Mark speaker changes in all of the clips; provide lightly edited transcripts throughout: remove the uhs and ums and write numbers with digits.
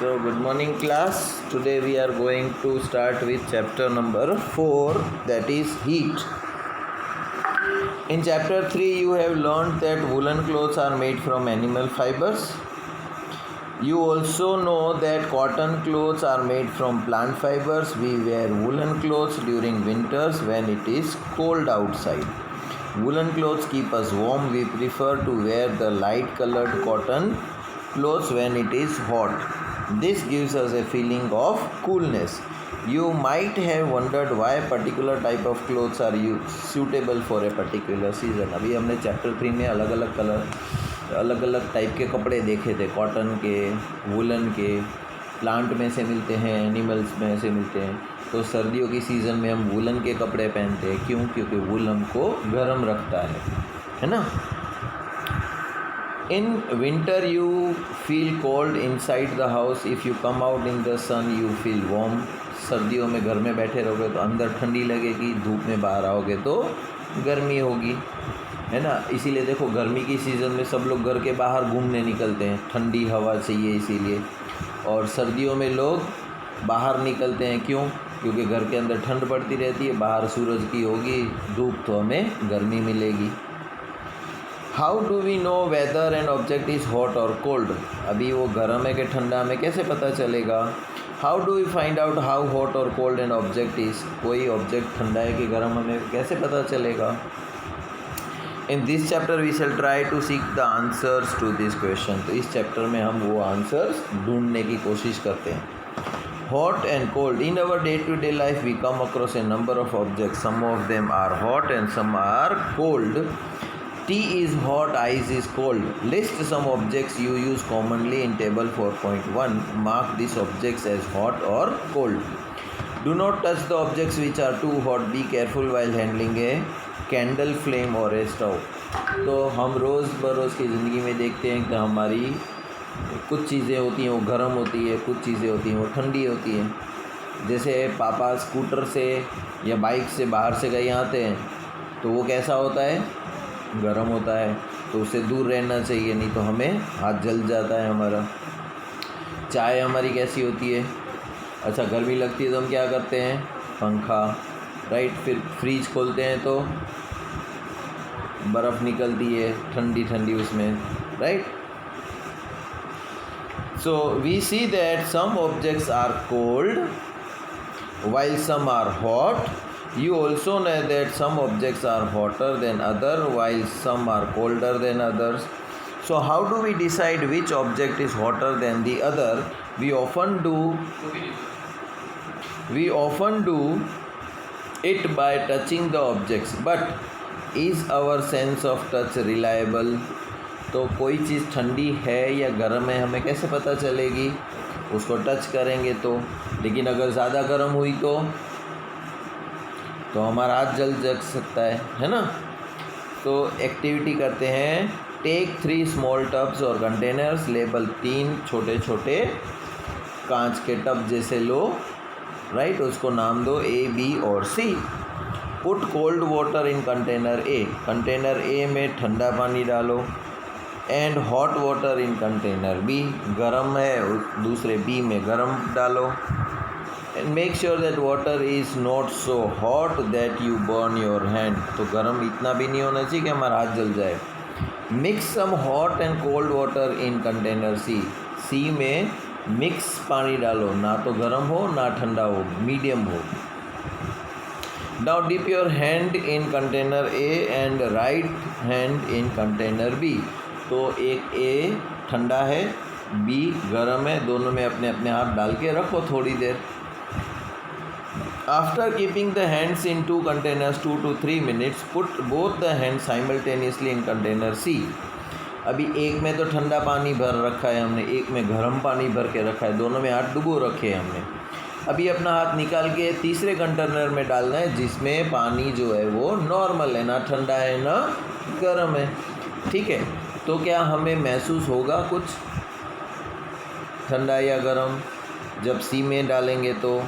Speaker 1: So good morning class. Today we are going to start with chapter number 4, that is heat. In chapter 3 you have learned that woolen clothes are made from animal fibers. You also know that cotton clothes are made from plant fibers. We wear woolen clothes during winters when it is cold outside. Woolen clothes keep us warm. We prefer to wear the light colored cotton clothes when it is hot. This gives us a feeling of coolness. You might have wondered why a particular type of clothes are suitable for a particular season. अभी हमने chapter 3 में अलग अलग type के कपड़े देखे थे, cotton के, वुलन के, प्लांट में से मिलते हैं, एनिमल्स में से मिलते हैं। तो सर्दियों की सीज़न में हम वुलन के कपड़े पहनते हैं। क्यों? क्योंकि वुल हमको गर्म रखता है ना। In winter you feel cold inside the house. If you come out in the sun you feel warm. सर्दियों में घर में बैठे रहोगे तो अंदर ठंडी लगेगी, धूप में बाहर आओगे तो गर्मी होगी, है ना। इसीलिए देखो गर्मी की सीज़न में सब लोग घर के बाहर घूमने निकलते हैं, ठंडी हवा चाहिए इसीलिए। और सर्दियों में लोग बाहर निकलते हैं, क्यों? क्योंकि घर के अंदर ठंड पड़ती रहती है, बाहर सूरज की होगी धूप तो हमें गर्मी मिलेगी। How do we know whether and object is hot और कोल्ड? अभी वो गर्म है कि ठंडा हमें कैसे पता चलेगा? How do we find out how hot और कोल्ड एंड ऑब्जेक्ट इज़? कोई ऑब्जेक्ट ठंडा है कि गर्म हमें कैसे पता चलेगा? In this chapter we shall try to seek the answers to this question. तो इस चैप्टर में हम वो आंसर्स ढूंढने की कोशिश करते हैं। Hot and cold. In our day to day life we come across a number of objects. Some of them are hot and some are cold. Tea is hot, ice is cold. List some objects you use commonly in table 4.1. Mark these objects as hot or cold. Do not touch the objects which are too hot. Be careful while handling a candle flame or a stove. तो हम रोज़ बरोज़ की ज़िंदगी में देखते हैं कि हमारी कुछ चीज़ें होती हैं वो गर्म होती है, कुछ चीज़ें होती हैं वो ठंडी होती हैं। जैसे पापा स्कूटर से या बाइक से बाहर से कहीं आते हैं तो वो कैसा होता है? गर्म होता है, तो उससे दूर रहना चाहिए, नहीं तो हमें हाथ जल जाता है हमारा। चाय हमारी कैसी होती है? अच्छा, गर्मी लगती है तो हम क्या करते हैं? पंखा, राइट। फिर फ्रीज खोलते हैं तो बर्फ़ निकलती है ठंडी ठंडी उसमें, right. So we see that some objects are cold while some are hot. You also know that some objects are hotter than others while some are colder than others. So how do we decide which object is hotter than the other? We often do it by touching the objects. But is our sense of touch reliable? तो कोई चीज़ ठंडी है या गर्म है हमें कैसे पता चलेगी? उसको टच करेंगे तो। लेकिन अगर ज़्यादा गर्म हुई तो हमारा हाथ जल सकता है ना। तो एक्टिविटी करते हैं। टेक 3 स्मॉल टब्स और कंटेनर्स. लेबल 3 छोटे छोटे कांच के टब जैसे लो, राइट। उसको नाम दो A, B और C. Put cold water in container A. Container A में ठंडा पानी डालो। And hot water in container B. गर्म है दूसरे B में गर्म डालो। And make sure that water is not so hot that you burn your hand. तो गर्म इतना भी नहीं होना चाहिए कि हमारा हाथ जल जाए. Mix some hot and cold water in container C. C में मिक्स पानी डालो, ना तो गर्म हो ना ठंडा हो, मीडियम हो. Now dip your hand in container A and right hand in container B. तो एक A ठंडा है, B गर्म है, दोनों में अपने अपने हाथ डाल के रखो थोड़ी देर. After keeping the hands in 2 containers 2 to 3 minutes, put both the hands simultaneously in container C. अभी एक में तो ठंडा पानी भर रखा है हमने, एक में गर्म पानी भर के रखा है, दोनों में हाथ डुबो रखे हैं हमने. अभी अपना हाथ निकाल के तीसरे कंटेनर में डालना है जिसमें पानी जो है वो नॉर्मल है, ना ठंडा है ना गर्म है, ठीक है। तो क्या हमें महसूस होगा कुछ ठंडा या गर्म जब C में डालेंगे तो?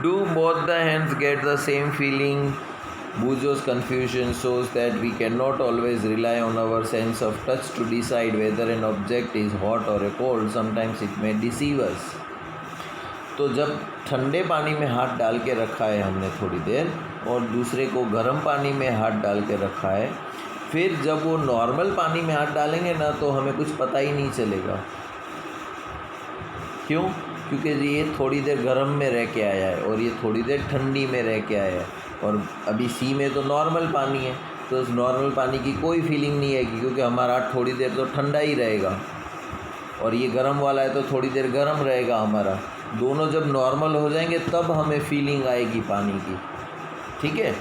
Speaker 1: Do both the hands get the same feeling? Bujo's confusion shows that we cannot always rely on our sense of touch to decide whether an object is hot or cold. Sometimes it may deceive us. तो जब ठंडे पानी में हाथ डाल के रखा है हमने थोड़ी देर और दूसरे को गर्म पानी में हाथ डाल के रखा है, फिर जब वो नॉर्मल पानी में हाथ डालेंगे ना तो हमें कुछ पता ही नहीं चलेगा। क्यों? क्योंकि ये थोड़ी देर गर्म में रह के आया है और ये थोड़ी देर ठंडी में रह के आया है, और अभी सी में तो नॉर्मल पानी है, तो उस नॉर्मल पानी की कोई फीलिंग नहीं आएगी क्योंकि हमारा हाथ थोड़ी देर तो ठंडा ही रहेगा, और ये गर्म वाला है तो थोड़ी देर गर्म रहेगा हमारा। दोनों जब नॉर्मल हो जाएंगे तब हमें फीलिंग आएगी पानी की। ठीक है।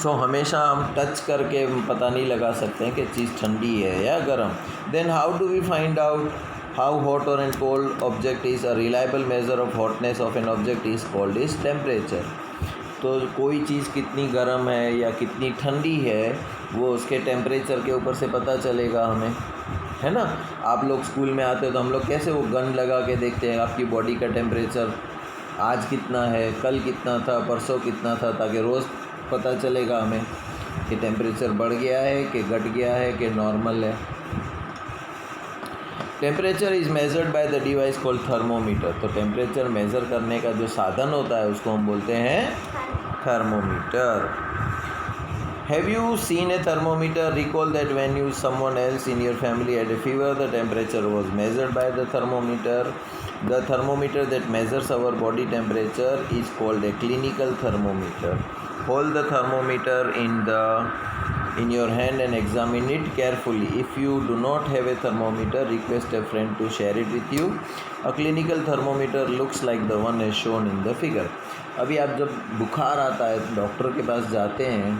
Speaker 1: सो हमेशा हम टच करके पता नहीं लगा सकते हैं कि चीज़ ठंडी है या गर्म। Then how do we find out how hot और and cold object is? A reliable measure of hotness of an object is called is temperature. तो कोई चीज़ कितनी गर्म है या कितनी ठंडी है वो उसके टेम्परेचर के ऊपर से पता चलेगा हमें, है ना। आप लोग स्कूल में आते हो तो हम लोग कैसे वो गन लगा के देखते हैं आपकी बॉडी का टेम्परेचर आज कितना है, कल कितना था, परसों कितना था, ताकि रोज़ पता चलेगा हमें कि टेम्परेचर बढ़ गया है कि घट गया है कि नॉर्मल है। Temperature is measured by the device called thermometer. तो टेम्परेचर मेज़र करने का जो साधन होता है उसको हम बोलते हैं thermometer. Have you seen a thermometer? Recall that when you someone else in your family had a fever, the temperature was measured by the thermometer. The thermometer that measures our body temperature is called a clinical thermometer. Hold the thermometer in your hand and examine it carefully. If you do not have a thermometer, request a friend to share it with you. A clinical thermometer looks like the one as shown in the figure. अभी आप जब बुखार आता है doctor के पास जाते हैं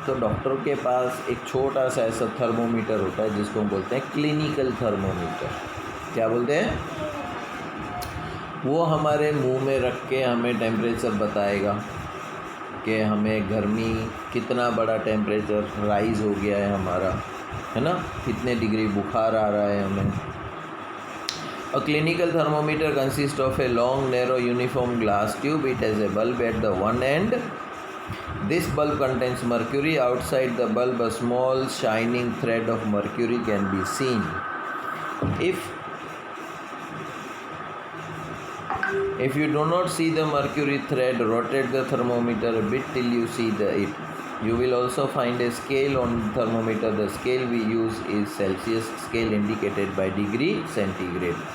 Speaker 1: तो डॉक्टर के पास एक छोटा सा ऐसा थर्मोमीटर होता है जिसको हम बोलते हैं क्लिनिकल थर्मोमीटर। क्या बोलते हैं? वो हमारे मुंह में रख के हमें टेम्परेचर बताएगा कि हमें गर्मी कितना बड़ा टेम्परेचर राइज हो गया है हमारा, है ना, कितने डिग्री बुखार आ रहा है हमें। A clinical thermometer consists of a long, narrow, uniform glass tube. It has a bulb at the one end. This bulb contains mercury. Outside the bulb, a small shining thread of mercury can be seen. If you do not see the mercury thread, rotate the thermometer a bit till you see it. You will also find a scale on the thermometer. The scale we use is Celsius scale indicated by degree centigrade.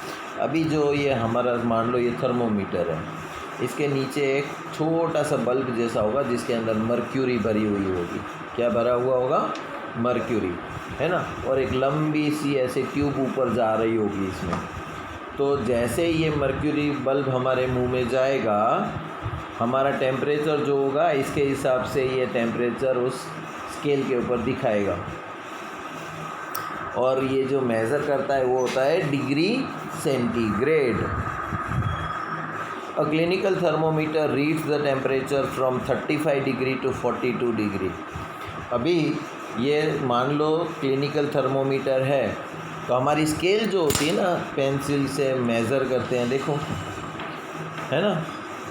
Speaker 1: अभी जो ये हमारा मान लो ये thermometer है, इसके नीचे एक छोटा सा बल्ब जैसा होगा जिसके अंदर मर्क्यूरी भरी हुई होगी। क्या भरा हुआ होगा? मर्क्यूरी, है ना। और एक लंबी सी ऐसे ट्यूब ऊपर जा रही होगी इसमें। तो जैसे ये मर्क्यूरी बल्ब हमारे मुंह में जाएगा, हमारा टेम्परेचर जो होगा इसके हिसाब से ये टेम्परेचर उस स्केल के ऊपर दिखाएगा। और ये जो मेज़र करता है वो होता है degree centigrade. A clinical thermometer reads the temperature from 35 degree to 42 degree. अभी ये मान लो क्लिनिकल थर्मोमीटर है तो हमारी स्केल जो होती है ना, पेंसिल से मेज़र करते हैं, देखो, है ना।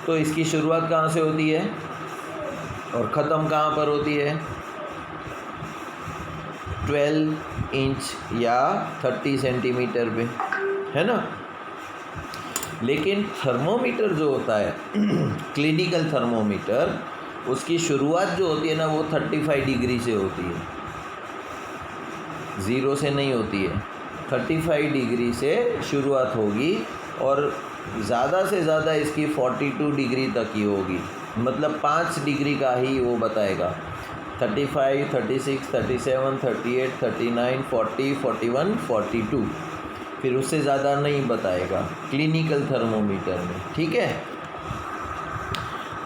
Speaker 1: तो इसकी शुरुआत कहाँ से होती है और ख़त्म कहाँ पर होती है? 12 इंच या 30 सेंटीमीटर पे, है ना। लेकिन थर्मोमीटर जो होता है क्लिनिकल थर्मोमीटर, उसकी शुरुआत जो होती है ना वो 35 डिग्री से होती है, 0 से नहीं होती है। 35 डिग्री से शुरुआत होगी और ज़्यादा से ज़्यादा इसकी 42 डिग्री तक ही होगी, मतलब 5 डिग्री का ही वो बताएगा। 35, 36, 37, 38, 39, 40, 41, 42, फिर उससे ज़्यादा नहीं बताएगा क्लिनिकल थर्मोमीटर में। ठीक है।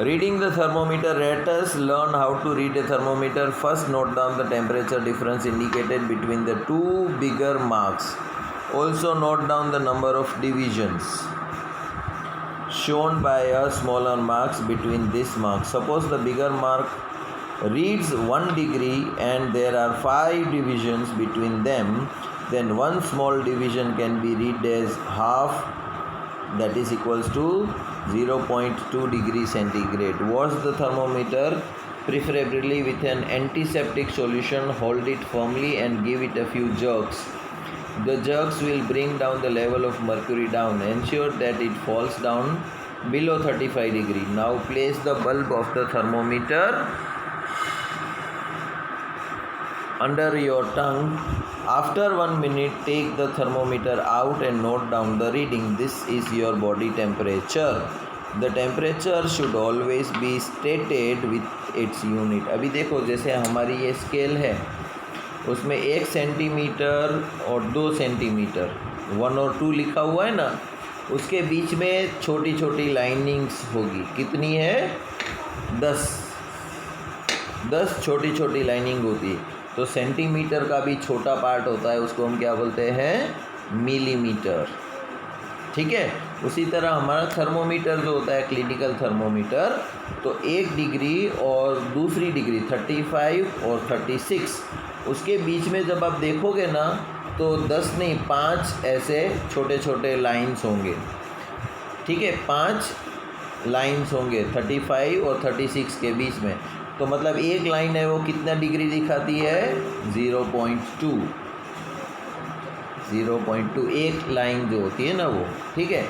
Speaker 1: Reading the thermometer, let us learn how to read a thermometer. First, note down the temperature difference indicated between the two bigger marks. Also note down the number of divisions shown by a smaller marks between this mark. Suppose the bigger mark reads 1 degree and there are 5 divisions between them, then one small division can be read as half, that is equals to 0.2 degree centigrade. Watch the thermometer preferably with an antiseptic solution. Hold it firmly and give it a few jerks. The jerks will bring down the level of mercury down. Ensure that it falls down below 35 degree. Now place the bulb of the thermometer under your tongue. After 1 minute, take the thermometer out and note down the reading. This is your body temperature. The temperature should always be stated with its unit. अभी देखो जैसे हमारी ये scale है उसमें 1 centimetre और 2 centimetre 1 और 2 लिखा हुआ है ना, उसके बीच में छोटी छोटी लाइनिंग्स होगी। कितनी है? 10 छोटी छोटी लाइनिंग होती है। तो सेंटीमीटर का भी छोटा पार्ट होता है, उसको हम क्या बोलते हैं? मिलीमीटर। ठीक है। उसी तरह हमारा थर्मोमीटर जो होता है क्लिनिकल थर्मोमीटर, तो 1 डिग्री और दूसरी डिग्री 35 और 36, उसके बीच में जब आप देखोगे ना तो 10 नहीं 5 ऐसे छोटे छोटे लाइंस होंगे। ठीक है, 5 लाइंस होंगे 35 और 36 के बीच में। तो मतलब एक लाइन है वो कितना डिग्री दिखाती है? 0.2 एक लाइन जो होती है ना वो। ठीक है।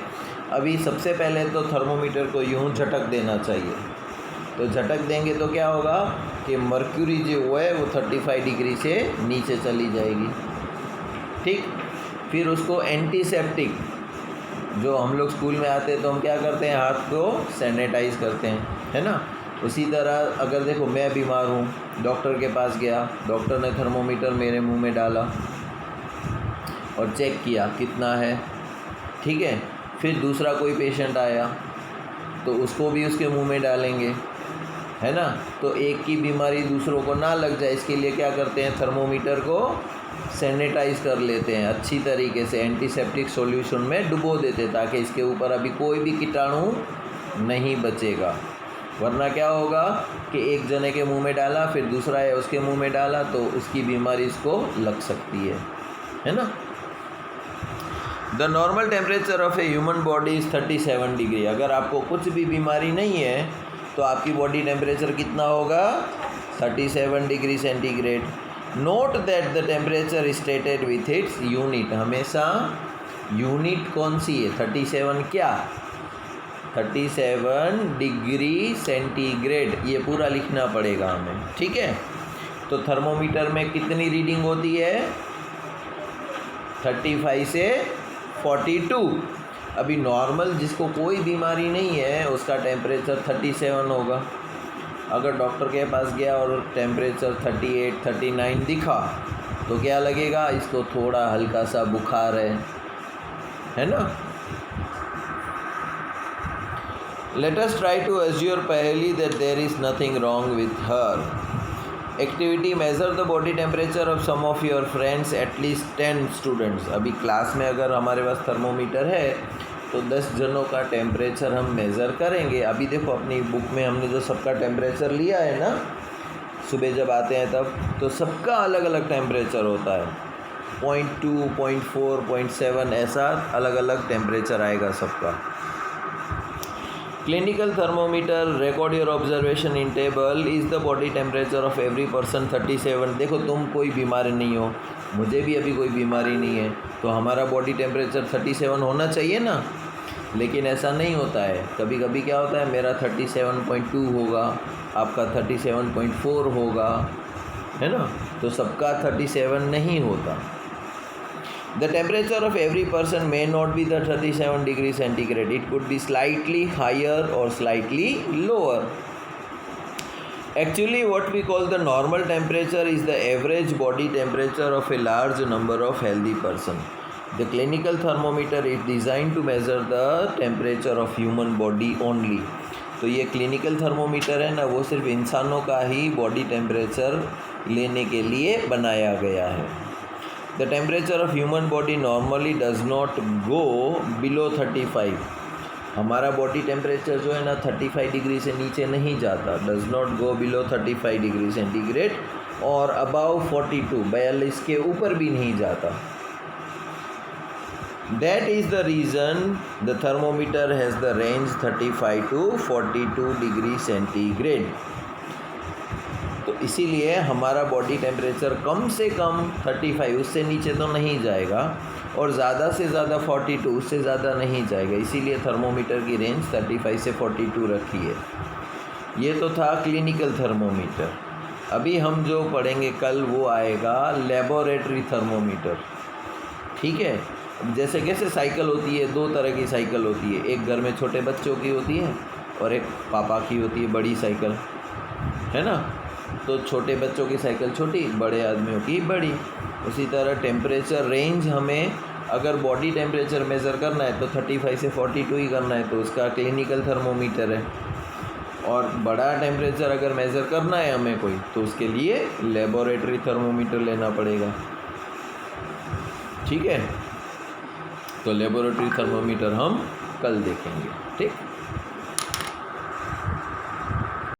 Speaker 1: अभी सबसे पहले तो थर्मोमीटर को यूँ झटक देना चाहिए। तो झटक देंगे तो क्या होगा कि मर्क्यूरी जो है वो 35 डिग्री से नीचे चली जाएगी। ठीक। फिर उसको एंटीसेप्टिक, जो हम लोग स्कूल में आते हैं तो हम क्या करते हैं? हाथ को सैनिटाइज करते हैं, है ना। उसी तरह अगर देखो मैं बीमार हूँ, डॉक्टर के पास गया, डॉक्टर ने थर्मोमीटर मेरे मुंह में डाला और चेक किया कितना है। ठीक है। फिर दूसरा कोई पेशेंट आया तो उसको भी उसके मुंह में डालेंगे, है ना। तो एक की बीमारी दूसरों को ना लग जाए इसके लिए क्या करते हैं? थर्मोमीटर को सैनिटाइज कर लेते हैं अच्छी तरीके से, एंटीसेप्टिक सॉल्यूशन में डुबो देते हैं ताकि इसके ऊपर अभी कोई भी कीटाणु नहीं बचेगा। वरना क्या होगा कि एक जने के मुंह में डाला, फिर दूसरा है उसके मुंह में डाला, तो उसकी बीमारी इसको लग सकती है ना। The normal temperature of a human body is 37 degree. अगर आपको कुछ भी बीमारी नहीं है तो आपकी बॉडी टेम्परेचर कितना होगा? 37 degree centigrade. Note that the temperature is stated with its unit. हमेशा यूनिट कौन सी है? 37 क्या? 37 डिग्री सेंटीग्रेड, ये पूरा लिखना पड़ेगा हमें। ठीक है। तो थर्मोमीटर में कितनी रीडिंग होती है? 35 से 42। अभी नॉर्मल जिसको कोई बीमारी नहीं है उसका टेम्परेचर 37 होगा। अगर डॉक्टर के पास गया और टेम्परेचर 38 39 दिखा तो क्या लगेगा? इसको थोड़ा हल्का सा बुखार है ना। Let us try to assure Paheli that there is nothing wrong with her. Activity: measure the body temperature of some of your friends, at least 10 students. अभी क्लास में अगर हमारे पास थर्मोमीटर है तो 10 जनों का टेम्परेचर हम मेज़र करेंगे। अभी देखो अपनी बुक में हमने जो सबका टेम्परेचर लिया है ना, सुबह जब आते हैं तब, तो सबका अलग अलग टेम्परेचर होता है। 0.2, 0.4, 0.7 ऐसा अलग अलग टेम्परेचर आएगा सबका। Clinical thermometer record your observation in table. Is the body temperature of every person 37। देखो तुम कोई बीमारी नहीं हो, मुझे भी अभी कोई बीमारी नहीं है, तो हमारा बॉडी टेम्परेचर 37 होना चाहिए ना। लेकिन ऐसा नहीं होता है। कभी कभी क्या होता है, मेरा 37.2 होगा, आपका 37.4 होगा, है ना। तो सबका 37 नहीं होता। The temperature of every person may not be the 37 degree centigrade. It could be slightly higher or slightly lower. Actually, what we call the normal temperature is the average body temperature of a large number of healthy person. The clinical thermometer is designed to measure the temperature of human body only. तो ये clinical thermometer है ना, वो सिर्फ इंसानों का ही body temperature लेने के लिए बनाया गया है। The temperature of human body normally does not go below 35. हमारा बॉडी टेम्परेचर जो है ना 35 डिग्री से नीचे नहीं जाता। Does not go below 35 degree centigrade और अबाउ 42 42 के ऊपर भी नहीं जाता। That is the reason the thermometer has the range 35 to 42 degree centigrade. इसीलिए हमारा बॉडी टेम्परेचर कम से कम 35, उससे नीचे तो नहीं जाएगा, और ज़्यादा से ज़्यादा 42, उससे ज़्यादा नहीं जाएगा। इसीलिए थर्मोमीटर की रेंज 35 से 42 रखी है। ये तो था क्लिनिकल थर्मोमीटर। अभी हम जो पढ़ेंगे कल वो आएगा लेबोरेटरी थर्मोमीटर। ठीक है, जैसे कैसे साइकिल होती है, दो तरह की साइकिल होती है, एक घर में छोटे बच्चों की होती है और एक पापा की होती है बड़ी साइकिल, है ना। तो छोटे बच्चों की साइकिल छोटी, बड़े आदमियों की बड़ी। उसी तरह टेम्परेचर रेंज हमें अगर बॉडी टेम्परेचर मेज़र करना है तो 35 से 42 ही करना है, तो उसका क्लिनिकल थर्मोमीटर है। और बड़ा टेम्परेचर अगर मेज़र करना है हमें कोई, तो उसके लिए लेबोरेटरी थर्मोमीटर लेना पड़ेगा। ठीक है, तो लेबोरेटरी थर्मोमीटर हम कल देखेंगे। ठीक।